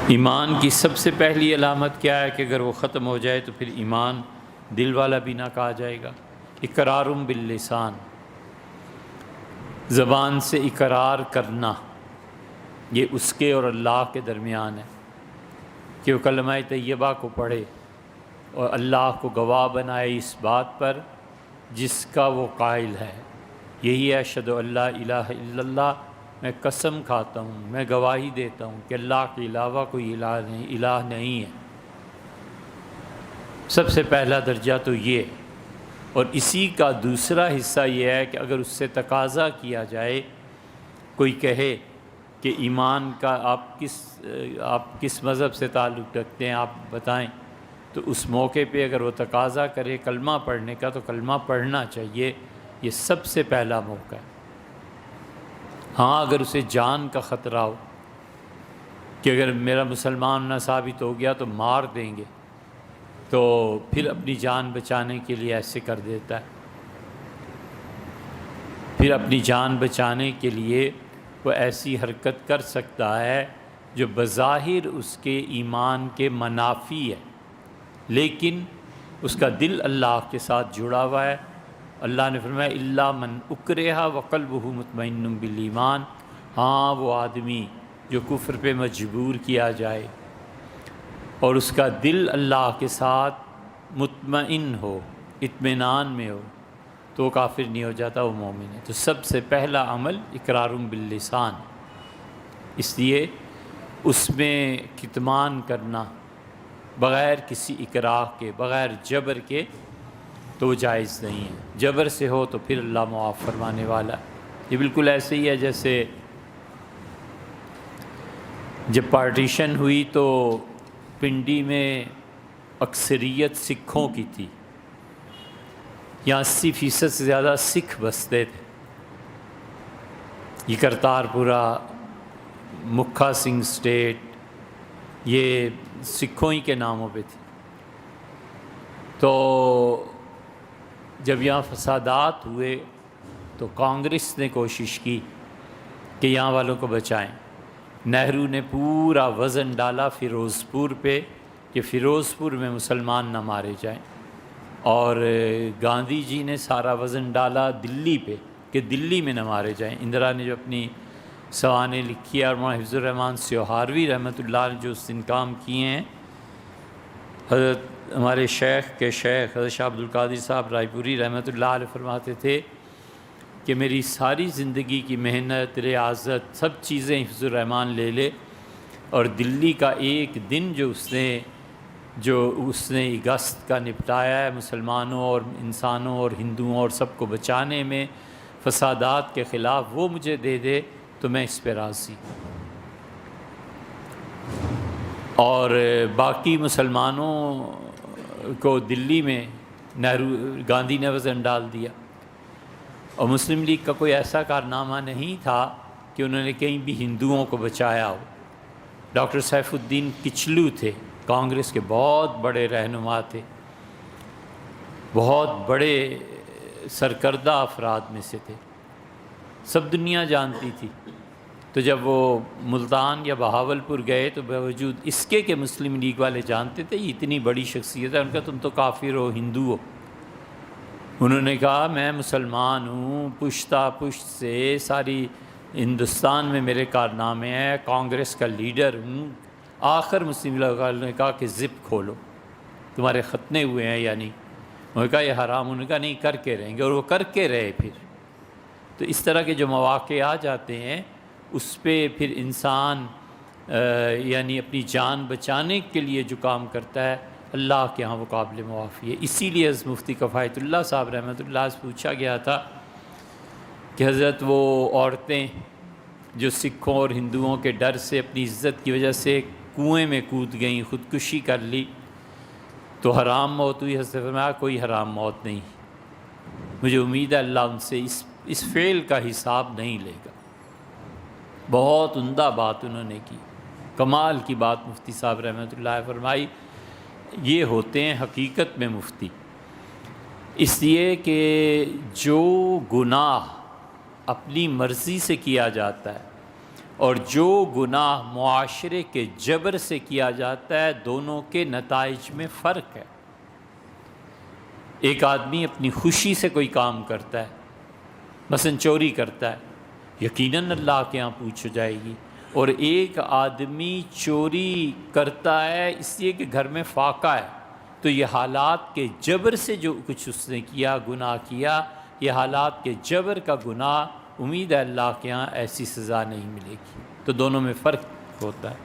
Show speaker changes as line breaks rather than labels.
ایمان کی سب سے پہلی علامت کیا ہے کہ اگر وہ ختم ہو جائے تو پھر ایمان دل والا بھی نہ کہا جائے گا۔ اقرار باللسان، زبان سے اقرار کرنا، یہ اس کے اور اللہ کے درمیان ہے کہ وہ کلمہ طیبہ کو پڑھے اور اللہ کو گواہ بنائے اس بات پر جس کا وہ قائل ہے۔ یہی ہے اشہد ان لا الہ الا اللہ، میں قسم کھاتا ہوں، میں گواہی دیتا ہوں کہ اللہ کے علاوہ کوئی الہ نہیں ہے۔ سب سے پہلا درجہ تو یہ، اور اسی کا دوسرا حصہ یہ ہے کہ اگر اس سے تقاضا کیا جائے، کوئی کہے کہ ایمان کا آپ کس مذہب سے تعلق رکھتے ہیں، آپ بتائیں، تو اس موقع پہ اگر وہ تقاضا کرے کلمہ پڑھنے کا تو کلمہ پڑھنا چاہیے۔ یہ سب سے پہلا موقع ہے۔ ہاں اگر اسے جان کا خطرہ ہو کہ اگر میرا مسلمان نہ ثابت ہو گیا تو مار دیں گے، تو پھر اپنی جان بچانے کے لیے ایسے کر دیتا ہے۔ پھر اپنی جان بچانے کے لیے وہ ایسی حرکت کر سکتا ہے جو بظاہر اس کے ایمان کے منافی ہے، لیکن اس کا دل اللہ کے ساتھ جڑا ہوا ہے۔ اللہ نے فرمایا الا من اکرہ وقلبہ مطمئن بالایمان، ہاں وہ آدمی جو کفر پہ مجبور کیا جائے اور اس کا دل اللہ کے ساتھ مطمئن ہو، اطمینان میں ہو، تو وہ کافر نہیں ہو جاتا، وہ مومن ہے۔ تو سب سے پہلا عمل اقرار باللسان، اس لیے اس میں کتمان کرنا بغیر کسی اکراہ کے، بغیر جبر کے تو وہ جائز نہیں ہے۔ جبر سے ہو تو پھر اللہ معاف فرمانے والا ہے۔ یہ بالکل ایسے ہی ہے جیسے جب پارٹیشن ہوئی تو پنڈی میں اکثریت سکھوں کی تھی، یہاں 80% سے زیادہ سکھ بستے تھے۔ یہ کرتارپورہ، مکھا سنگھ سٹیٹ، یہ سکھوں ہی کے ناموں پہ تھی۔ تو جب یہاں فسادات ہوئے تو کانگریس نے کوشش کی کہ یہاں والوں کو بچائیں۔ نہرو نے پورا وزن ڈالا فیروز پور پہ کہ فیروز پور میں مسلمان نہ مارے جائیں، اور گاندھی جی نے سارا وزن ڈالا دلی پہ کہ دلی میں نہ مارے جائیں۔ اندرا نے جو اپنی سوانح لکھی ہے، اور مولانا حفظ الرحمن سیوہاروی رحمۃ اللہ نے جو اس دن کام کیے ہیں، حضرت ہمارے شیخ کے شیخ حضرت شاہ عبدالقادر صاحب رائے پوری رحمۃ اللہ علیہ فرماتے تھے کہ میری ساری زندگی کی محنت، ریاضت، سب چیزیں حفظ الرحمن لے لے، اور دلی کا ایک دن جو اس نے اگست کا نپٹایا ہے مسلمانوں اور انسانوں اور ہندوؤں اور سب کو بچانے میں فسادات کے خلاف، وہ مجھے دے دے تو میں اس پہ راضی۔ اور باقی مسلمانوں کو دلی میں گاندھی نے وزن ڈال دیا، اور مسلم لیگ کا کوئی ایسا کارنامہ نہیں تھا کہ انہوں نے کہیں بھی ہندوؤں کو بچایا ہو۔ ڈاکٹر سیف الدین کچلو تھے، کانگریس کے بہت بڑے رہنما تھے، بہت بڑے سرکردہ افراد میں سے تھے، سب دنیا جانتی تھی۔ تو جب وہ ملتان یا بہاولپور گئے تو باوجود اس کے کہ مسلم لیگ والے جانتے تھے یہ اتنی بڑی شخصیت ہے، ان کا تم تو کافر ہو، ہندو ہو۔ انہوں نے کہا میں مسلمان ہوں، پشتہ پشت سے ساری ہندوستان میں میرے کارنامے ہیں، کانگریس کا لیڈر ہوں۔ آخر مسلم لیگ والوں نے کہا کہ زپ کھولو، تمہارے ختنے ہوئے ہیں یا نہیں؟ انہوں نے کہا یہ حرام، انہوں نے کہا نہیں کر کے رہیں گے، اور وہ کر کے رہے۔ پھر تو اس طرح کے جو مواقع آ جاتے ہیں اس پہ پھر انسان یعنی اپنی جان بچانے کے لیے جو کام کرتا ہے اللہ کے ہاں وہ قابل معافی ہے۔ اسی لیے حضرت مفتی کفایت اللہ صاحب رحمۃ اللہ سے پوچھا گیا تھا کہ حضرت وہ عورتیں جو سکھوں اور ہندوؤں کے ڈر سے اپنی عزت کی وجہ سے کنویں میں کود گئیں، خودکشی کر لی، تو حرام موت ہوئی؟ حضرت فرمایا کوئی حرام موت نہیں، مجھے امید ہے اللہ ان سے اس فعل کا حساب نہیں لے گا۔ بہت عمدہ بات انہوں نے کی، کمال کی بات مفتی صاحب رحمۃ اللہ فرمائی۔ یہ ہوتے ہیں حقیقت میں مفتی، اس لیے کہ جو گناہ اپنی مرضی سے کیا جاتا ہے اور جو گناہ معاشرے کے جبر سے کیا جاتا ہے دونوں کے نتائج میں فرق ہے۔ ایک آدمی اپنی خوشی سے کوئی کام کرتا ہے، مثلا چوری کرتا ہے، یقیناً اللہ کے ہاں پوچھ جائے گی۔ اور ایک آدمی چوری کرتا ہے اس لیے کہ گھر میں فاقہ ہے، تو یہ حالات کے جبر سے جو کچھ اس نے کیا، گناہ کیا، یہ حالات کے جبر کا گناہ، امید ہے اللہ کے ہاں ایسی سزا نہیں ملے گی۔ تو دونوں میں فرق ہوتا ہے۔